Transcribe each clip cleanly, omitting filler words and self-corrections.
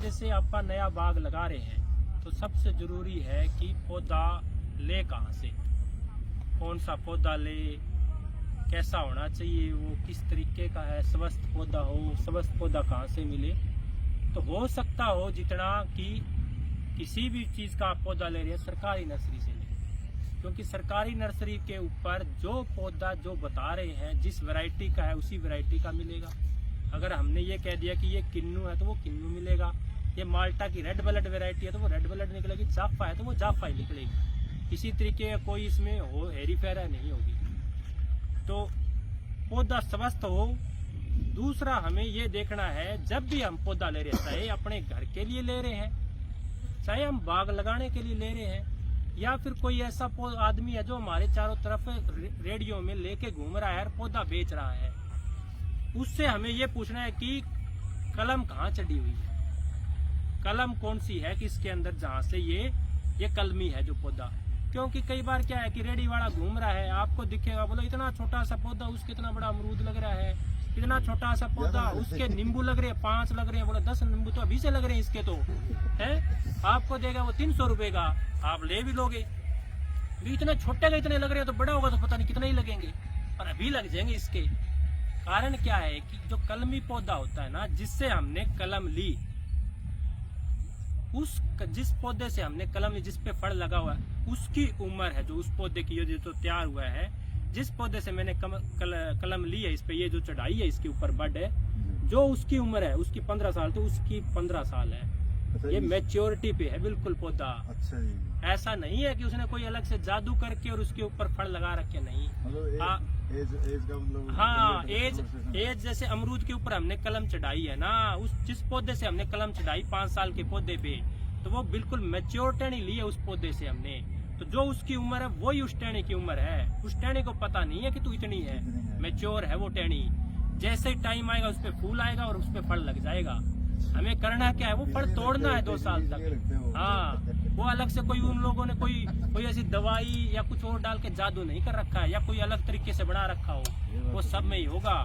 जैसे आप नया बाग लगा रहे हैं तो सबसे जरूरी है कि पौधा ले कहाँ से, कौन सा पौधा ले, कैसा होना चाहिए, वो किस तरीके का है, स्वस्थ पौधा हो, स्वस्थ पौधा कहाँ से मिले। तो हो सकता हो जितना कि किसी भी चीज का आप पौधा ले रहे हैं सरकारी नर्सरी से लें, क्योंकि सरकारी नर्सरी के ऊपर जो पौधा जो बता रहे हैं जिस वैरायटी का है उसी वैरायटी का मिलेगा। अगर हमने ये कह दिया कि ये किन्नू है तो वो किन्नू मिलेगा, ये माल्टा की रेड ब्लड वैरायटी है तो वो रेड ब्लड निकलेगी, जाफा है तो वो जाफा ही निकलेगी। इसी तरीके का कोई इसमें हो हेरी फेरा नहीं होगी। तो पौधा स्वस्थ हो। दूसरा हमें ये देखना है जब भी हम पौधा ले रहे हैं, चाहे अपने घर के लिए ले रहे हैं, चाहे हम बाग लगाने के लिए ले रहे हैं, या फिर कोई ऐसा आदमी है जो हमारे चारों तरफ रेडियो में लेके घूम रहा है और पौधा बेच रहा है, उससे हमें ये पूछना है कि कलम कहाँ चढ़ी हुई है, कलम कौन सी है कि इसके अंदर जहाँ से ये कलमी है जो पौधा। क्योंकि कई बार क्या है कि रेडी वाला घूम रहा है, आपको दिखेगा बोलो इतना छोटा सा पौधा उसके इतना बड़ा अमरूद लग रहा है, इतना छोटा सा पौधा उसके नींबू लग रहे हैं 5 लग रहे हैं, बोलो 10 नींबू तो अभी से लग रहे हैं इसके, तो है आपको देगा वो 300 रुपए का, आप ले भी लोगे। भी इतने छोटे का इतने लग रहे हैं तो बड़ा होगा तो पता नहीं कितने ही लगेंगे, और अभी लग जाएंगे इसके। कारण क्या है कि जो कलमी पौधा होता है ना, जिससे हमने कलम ली, उस जिस पौधे से हमने कलम ली, जिस पे फल लगा हुआ है, उसकी उम्र है जो उस पौधे की जो तैयार हुआ है, जिस पौधे से मैंने कलम ली है, इस पे ये जो चढ़ाई है इसके ऊपर बड है, जो उसकी उम्र है उसकी 15 साल, तो उसकी 15 साल है। अच्छा, ये मैच्योरिटी पे है बिल्कुल पौधा। अच्छा जी। ऐसा नहीं है कि उसने कोई अलग से जादू करके और उसके ऊपर फल लगा रखे, नहीं। एज का मतलब, हाँ एज जैसे अमरूद के ऊपर हमने कलम चढ़ाई है ना, उस जिस पौधे से हमने कलम चढ़ाई 5 साल के पौधे पे, तो वो बिल्कुल मैच्योर टहनी ली है उस पौधे से हमने। तो जो उसकी उम्र है वही उस टहनी की उम्र है। उस टहनी को पता नहीं है कि तू इतनी है, मैच्योर है वो टहनी। जैसे ही टाइम आएगा उस पर फूल आएगा और उस पर फल लग जाएगा। हमें करना क्या है, वो फल तोड़ना है 2 साल तक। हाँ, वो अलग से कोई उन लोगों ने कोई ऐसी दवाई या कुछ और डाल के जादू नहीं कर रखा है, या कोई अलग तरीके से बना रखा हो, वो सब में ही होगा।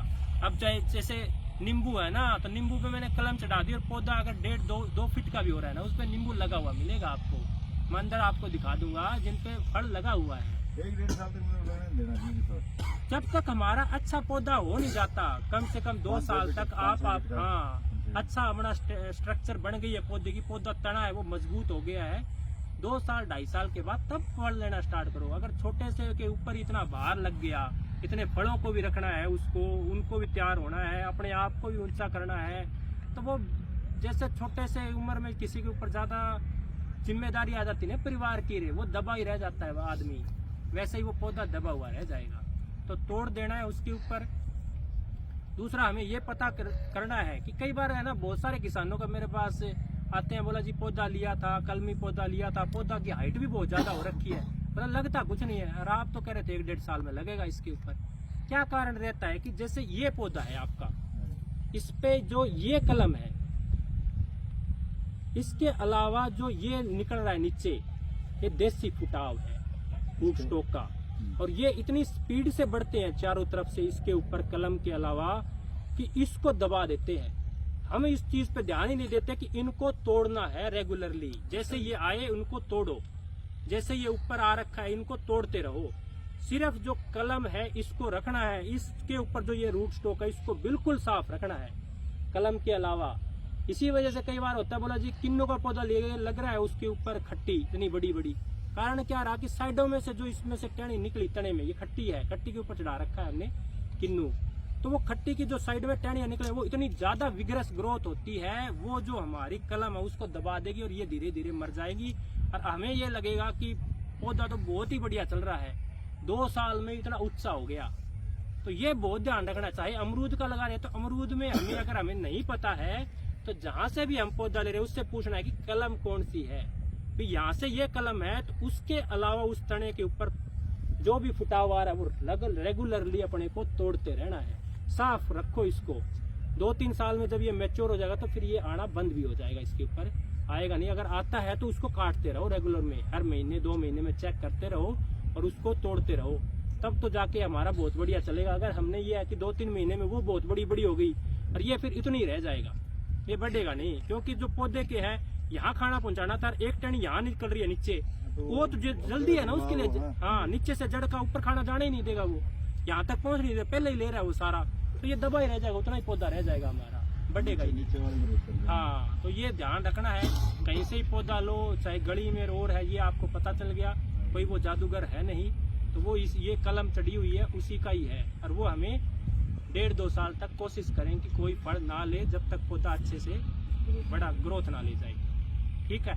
अब जैसे नींबू है ना, तो नींबू पे मैंने कलम चढ़ा दी और पौधा अगर 1.5-2 फीट का भी हो रहा है ना, उस पर नींबू लगा हुआ मिलेगा आपको। मैं अंदर आपको दिखा दूंगा जिन पे फल लगा हुआ है। 1-1.5 साल तक जब तक हमारा अच्छा पौधा हो नहीं जाता, कम से कम 2 साल तक आप हाँ अच्छा अपना स्ट्रक्चर बन गई है पौधे की, पौधा तना है वो मजबूत हो गया है, 2 साल 2.5 साल के बाद तब फल लेना स्टार्ट करो। अगर छोटे से के ऊपर इतना भार लग गया, इतने फलों को भी रखना है उसको, उनको भी तैयार होना है, अपने आप को भी ऊंचा करना है, तो वो जैसे छोटे से उम्र में किसी के ऊपर ज्यादा जिम्मेदारी आ जाती है परिवार की, वो दबा ही रह जाता है वो आदमी, वैसे ही वो पौधा दबा हुआ रह जाएगा। तो तोड़ देना है उसके ऊपर। दूसरा हमें ये पता करना है कि कई बार है ना, बहुत सारे किसानों का मेरे पास आते हैं, बोला जी पौधा लिया था, कलमी पौधा लिया था, पौधा की हाइट भी बहुत ज्यादा हो रखी है, मतलब लगता कुछ नहीं है, और आप तो कह रहे थे 1-1.5 साल में लगेगा इसके ऊपर। क्या कारण रहता है कि जैसे ये पौधा है आपका, इस पे जो ये कलम है, इसके अलावा जो ये निकल रहा है नीचे, ये देसी फुटाव है रूट स्टॉक का, और ये इतनी स्पीड से बढ़ते हैं चारों तरफ से इसके ऊपर कलम के अलावा कि इसको दबा देते हैं। हम इस चीज पे ध्यान ही नहीं देते कि इनको तोड़ना है रेगुलरली, जैसे ये आए उनको तोड़ो, जैसे ये ऊपर आ रखा है इनको तोड़ते रहो। सिर्फ जो कलम है इसको रखना है, इसके ऊपर जो ये रूट स्टॉक है इसको बिल्कुल साफ रखना है कलम के अलावा। इसी वजह से कई बार होता है, बोला जी किन्नू का पौधा लग रहा है उसके ऊपर खट्टी इतनी बड़ी बड़ी, कारण क्या रहा कि साइडों में से जो इसमें से टहनी निकली, तने में ये खट्टी है, खट्टी के ऊपर चढ़ा रखा है हमने किन्नू, तो वो खट्टी की जो साइड में टहनियां निकले वो इतनी ज्यादा विग्रस ग्रोथ होती है, वो जो हमारी कलम है उसको दबा देगी और ये धीरे धीरे मर जाएगी। और हमें ये लगेगा कि पौधा तो बहुत ही बढ़िया चल रहा है, 2 साल में इतना ऊंचा हो गया। तो ये बहुत ध्यान रखना चाहिए। अमरूद का लगा रहे तो अमरूद में हमें अगर हमें नहीं पता है तो जहां से भी हम पौधा ले रहे हैं उससे पूछना है कि कलम कौन सी है, भी यहाँ से ये कलम है तो उसके अलावा उस तने के ऊपर जो भी फुटाव आ रहा है वो रेगुलरली अपने को तोड़ते रहना है, साफ रखो इसको। 2-3 साल में जब ये मैच्योर हो जाएगा तो फिर ये आना बंद भी हो जाएगा, इसके ऊपर आएगा नहीं। अगर आता है तो उसको काटते रहो रेगुलर में, हर महीने 2 महीने में चेक करते रहो और उसको तोड़ते रहो, तब तो जाके हमारा बहुत बढ़िया चलेगा। अगर हमने ये है कि 2-3 महीने में वो बहुत बड़ी बड़ी हो गई और ये फिर इतनी रह जाएगा, ये बढ़ेगा नहीं, क्योंकि जो पौधे के है यहाँ खाना पहुंचाना था, एक टन यहाँ निकल रही है नीचे, वो तो जल्दी है ना उसके लिए। हाँ, नीचे से जड़ का ऊपर खाना जाने ही नहीं देगा, वो यहाँ तक पहुंच नहीं दे, पहले ही ले रहा है वो सारा, तो ये दबा ही रह जाएगा, उतना ही पौधा रह जाएगा हमारा, बढ़ेगा ही नहीं। हाँ, तो ये ध्यान रखना है, कहीं से ही पौधा लो, चाहे गली में और है, ये आपको पता चल गया, कोई वो जादूगर है नहीं, तो वो ये कलम चढ़ी हुई है उसी का ही है, और वो हमें 1.5-2 साल तक कोशिश करें कि कोई फल ना ले, जब तक पौधा अच्छे से बड़ा ग्रोथ ना ले जाए। ठीक है।